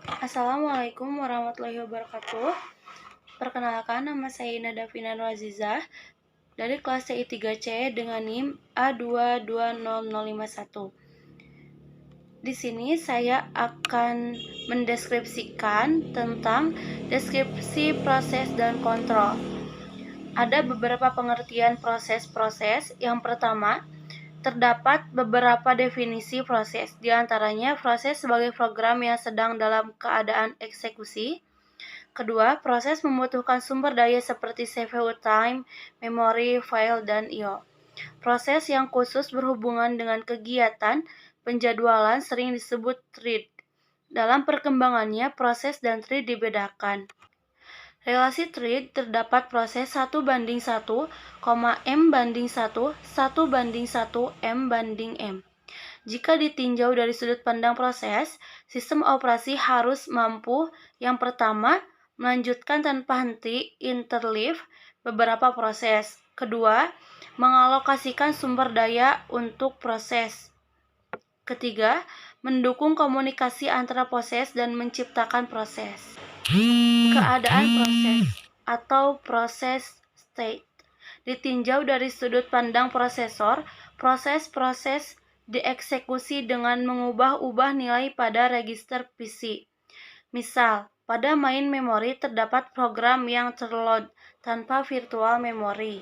Assalamualaikum warahmatullahi wabarakatuh. Perkenalkan, nama saya Ina Davina Nuazizah dari kelas TI3C dengan NIM A2200051. Di sini saya akan mendeskripsikan tentang deskripsi proses dan kontrol. Ada beberapa pengertian proses-proses. Yang pertama, terdapat beberapa definisi proses, di antaranya proses sebagai program yang sedang dalam keadaan eksekusi. Kedua, proses membutuhkan sumber daya seperti CPU time, memori, file, dan I/O. Proses yang khusus berhubungan dengan kegiatan penjadwalan sering disebut thread. Dalam perkembangannya, proses dan thread dibedakan. Relasi thread terdapat proses 1:1, M:1, 1:1, M:M. Jika ditinjau dari sudut pandang proses, sistem operasi harus mampu yang pertama, melanjutkan tanpa henti interleave beberapa proses. Kedua, mengalokasikan sumber daya untuk proses. Ketiga, mendukung komunikasi antara proses dan menciptakan proses. Keadaan proses atau proses state ditinjau dari sudut pandang prosesor, proses-proses dieksekusi dengan mengubah-ubah nilai pada register PC. Misal, pada main memori terdapat program yang terload tanpa virtual memory.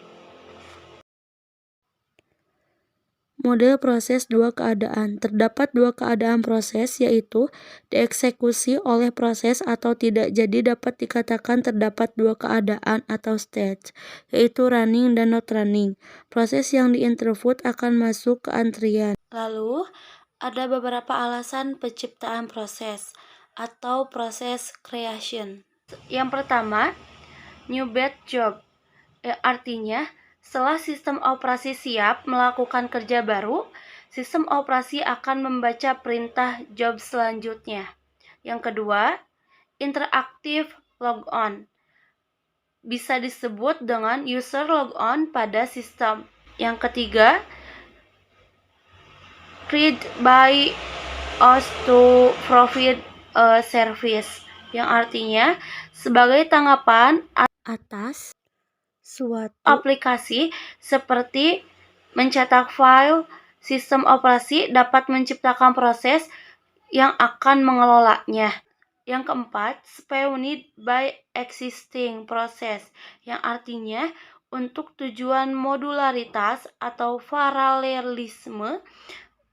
Model proses dua keadaan. Terdapat dua keadaan proses, yaitu dieksekusi oleh proses atau tidak. Jadi dapat dikatakan terdapat dua keadaan atau state, yaitu running dan not running. Proses yang diinterpret akan masuk ke antrian. Lalu, ada beberapa alasan penciptaan proses atau proses creation. Yang pertama, new batch job. Artinya, setelah sistem operasi siap melakukan kerja baru, sistem operasi akan membaca perintah job selanjutnya. Yang kedua, interactive logon. Bisa disebut dengan user logon pada sistem. Yang ketiga, read by us to provide a service, yang artinya sebagai tanggapan atas suatu aplikasi seperti mencetak file, sistem operasi dapat menciptakan proses yang akan mengelolanya. Yang keempat, spawned by existing process, yang artinya untuk tujuan modularitas atau paralelisme,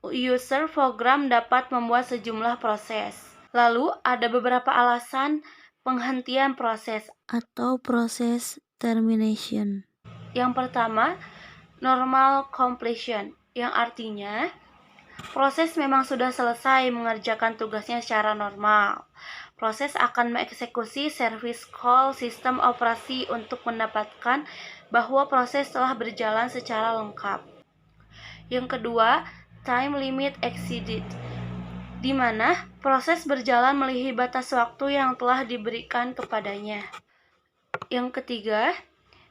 user program dapat membuat sejumlah proses. Lalu ada beberapa alasan penghentian proses atau proses termination. Yang pertama, normal completion, yang artinya proses memang sudah selesai mengerjakan tugasnya secara normal. Proses akan mengeksekusi service call sistem operasi untuk mendapatkan bahwa proses telah berjalan secara lengkap. Yang kedua, time limit exceeded, di mana proses berjalan melebihi batas waktu yang telah diberikan kepadanya. Yang ketiga,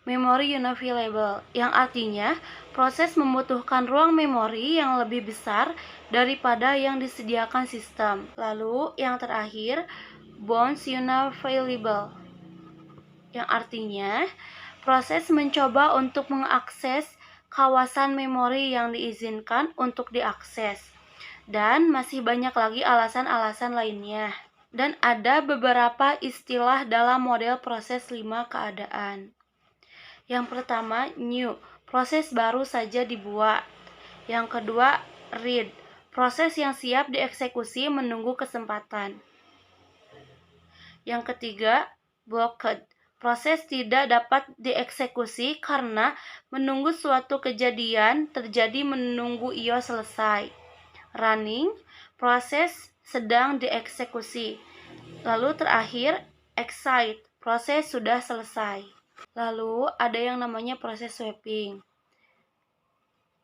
memory unavailable, yang artinya proses membutuhkan ruang memori yang lebih besar daripada yang disediakan sistem. Lalu yang terakhir, bounds unavailable, yang artinya proses mencoba untuk mengakses kawasan memori yang diizinkan untuk diakses. Dan masih banyak lagi alasan-alasan lainnya. Dan ada beberapa istilah dalam model proses 5 keadaan. Yang pertama, new, proses baru saja dibuat. Yang kedua, read, proses yang siap dieksekusi menunggu kesempatan. Yang ketiga, blocked, proses tidak dapat dieksekusi karena menunggu suatu kejadian terjadi menunggu I/O selesai. Running, proses sedang dieksekusi. Lalu terakhir, excite, proses sudah selesai. Lalu ada yang namanya proses swapping,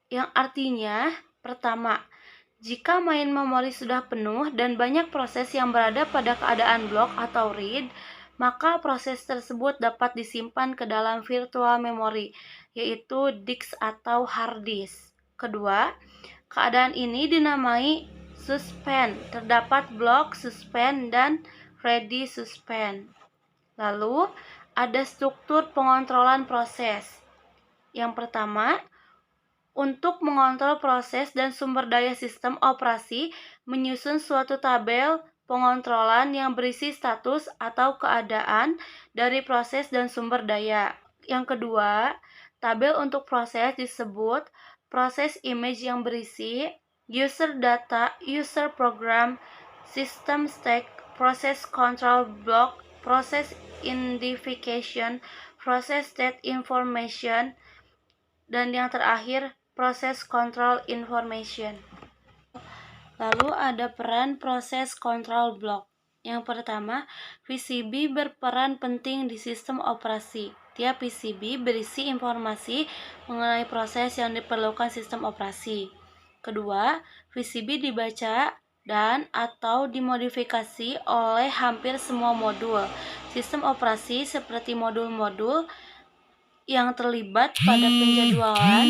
yang artinya pertama, jika main memori sudah penuh dan banyak proses yang berada pada keadaan block atau read, maka proses tersebut dapat disimpan ke dalam virtual memory, yaitu disk atau hard disk. Kedua, keadaan ini dinamai suspend. Terdapat blok, suspend, dan ready, suspend. Lalu ada struktur pengontrolan proses. Yang pertama, untuk mengontrol proses dan sumber daya sistem operasi, menyusun suatu tabel pengontrolan yang berisi status atau keadaan dari proses dan sumber daya. Yang kedua, tabel untuk proses disebut proses image yang berisi user data, user program, system state, process control block, process identification, process state information, dan yang terakhir proses control information. Lalu ada peran proses control block. Yang pertama, PCB berperan penting di sistem operasi. Tiap PCB berisi informasi mengenai proses yang diperlukan sistem operasi. Kedua, PCB dibaca dan atau dimodifikasi oleh hampir semua modul sistem operasi seperti modul-modul yang terlibat pada penjadwalan,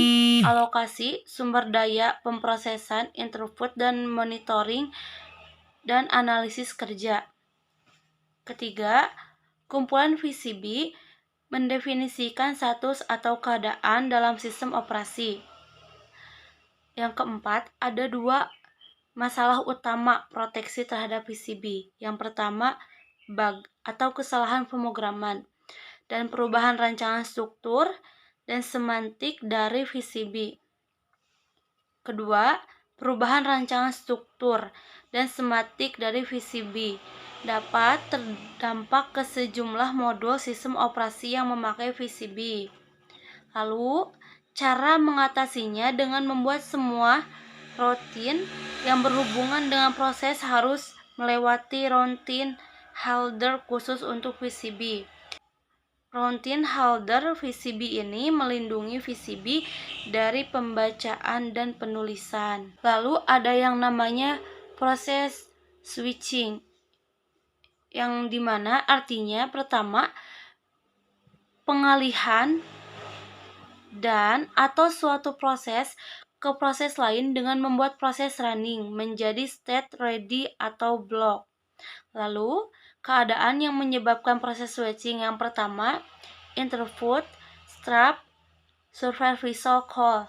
alokasi, sumber daya, pemrosesan, interpret, dan monitoring, dan analisis kerja. Ketiga, kumpulan PCB mendefinisikan status atau keadaan dalam sistem operasi. Yang keempat, ada dua masalah utama proteksi terhadap PCB. Yang pertama, bug atau kesalahan pemrograman dan perubahan rancangan struktur dan semantik dari PCB. Kedua, perubahan rancangan struktur dan semantik dari PCB dapat terdampak ke sejumlah modul sistem operasi yang memakai PCB. Lalu, cara mengatasinya dengan membuat semua routine yang berhubungan dengan proses harus melewati routine holder khusus untuk PCB. Routine holder PCB ini melindungi PCB dari pembacaan dan penulisan. Lalu ada yang namanya proses switching, yang dimana artinya pertama, pengalihan dan atau suatu proses ke proses lain dengan membuat proses running menjadi state ready atau block. Lalu, keadaan yang menyebabkan proses switching yang pertama, interpret, strap, supervisor call.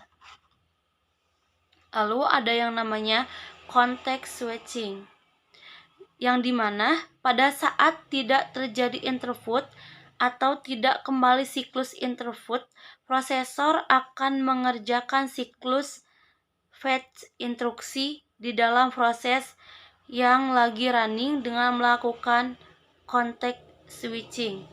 Lalu ada yang namanya context switching, yang dimana pada saat tidak terjadi interpret atau tidak kembali siklus interpret, prosesor akan mengerjakan siklus fetch instruksi di dalam proses yang lagi running dengan melakukan context switching,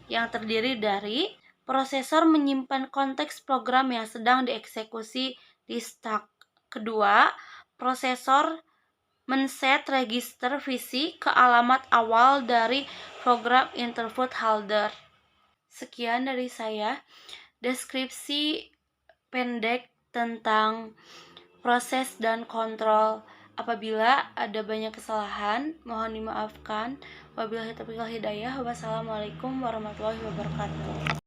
yang terdiri dari prosesor menyimpan konteks program yang sedang dieksekusi di stack. Kedua, prosesor men-set register VC ke alamat awal dari program interpret holder. Sekian dari saya, deskripsi pendek tentang proses dan kontrol. Apabila ada banyak kesalahan, mohon dimaafkan. Wabillahi taufiq wal hidayah. Wassalamualaikum warahmatullahi wabarakatuh.